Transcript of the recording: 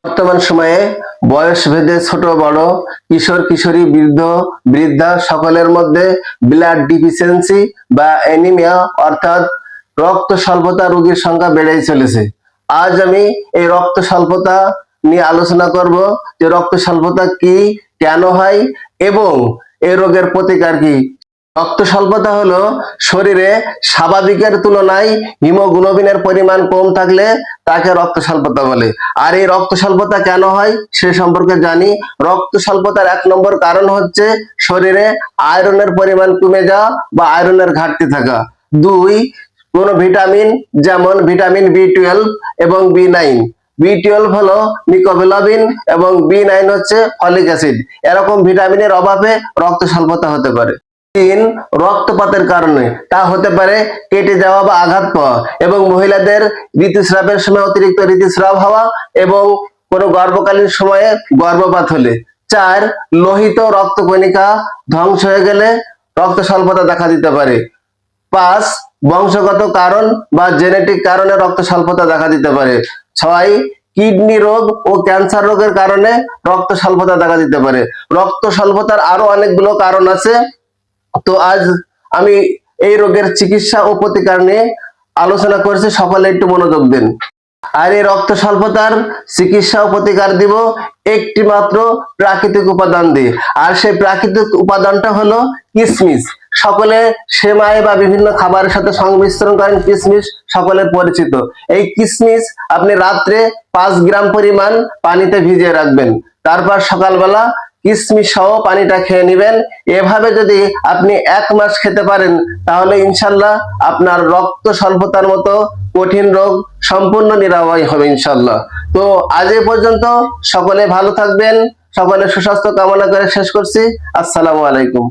বর্তমান সময়ে বয়স ভেদে ছোট বড়, কিশোর কিশোরী, বৃদ্ধ বৃদ্ধা সকলের মধ্যে ব্লাড ডিফিসিয়েন্সি বা অ্যানিমিয়া অর্থাৎ রক্ত স্বল্পতা রোগীর সংখ্যা বেড়েই চলেছে। আজ আমি এই রক্ত স্বল্পতা নিয়ে আলোচনা করব যে রক্ত স্বল্পতা কি, কেন হয় এবং এই রোগের প্রতিকার কি। রক্ত স্বল্পতা হলো শরীরে স্বাভাবিকের তুলনায় হিমোগ্লোবিনের পরিমাণ কম থাকলে তাকে রক্ত স্বল্পতা বলে। আর এই রক্ত স্বল্পতা কেন হয় সে সম্পর্কে জানি। রক্ত স্বল্পতার 1 নম্বর কারণ হচ্ছে শরীরে আয়রনের পরিমাণ কমে যাওয়া বা আয়রনের ঘাটতি থাকা। 2, কোন ভিটামিন যেমন ভিটামিন বি12 এবং বি9। বি12 হলো নিকোবিলামিন এবং বি9 হচ্ছে ফলিক অ্যাসিড। এরকম ভিটামিনের অভাবে রক্ত স্বল্পতা হতে পারে। 3, রক্তপাতের কারণে, তা হতে পারে কেটে যাওয়া বা আঘাত পাওয়া এবং মহিলাদের ঋতুস্রাবের সময় অতিরিক্ত ঋতুস্রাব হওয়া এবং কোনো গর্ভকালীন সময়ে গর্ভপাত হলে। 4, লোহিত রক্তকণিকা ধ্বংস হয়ে গেলে রক্ত স্বল্পতা দেখা দিতে পারে। 5, বংশগত কারণ বা জেনেটিক কারণে রক্ত স্বল্পতা দেখা দিতে পারে। 6, কিডনি রোগ ও ক্যান্সার রোগের কারণে রক্ত স্বল্পতা দেখা দিতে পারে। রক্ত স্বল্পতার আরো অনেকগুলো কারণ আছে। তো আজ আমি এই রোগের চিকিৎসা ও প্রতিকার নিয়ে আলোচনা করছি, সকলে একটু মনোযোগ দিন। আর এই রক্ত স্বল্পতার চিকিৎসা ও প্রতিকার দিব একটি মাত্র প্রাকৃতিক উপাদান দিয়ে। আর সেই প্রাকৃতিক উপাদানটা হলো কিশমিশ। সকলে সেমাই বা বিভিন্ন খাবারের সাথে সংমিশ্রণ করেন কিশমিশ, সকলের পরিচিত। এই কিশমিশ আপনি রাত্রে 5 গ্রাম পরিমাণ পানিতে ভিজিয়ে রাখবেন, তারপর সকালবেলা কিশমিশ সহ পানিটা খেয়ে নেবেন। এভাবে যদি আপনি 1 মাস খেতে পারেন তাহলে ইনশাল্লাহ আপনার রক্ত স্বল্পতার মতো কঠিন রোগ সম্পূর্ণ নিরাময় হবে ইনশাল্লাহ। তো আজ এ পর্যন্ত, সকলে ভালো থাকবেন, সকলে সুস্বাস্থ্য কামনা করে শেষ করছি। আসসালামু আলাইকুম।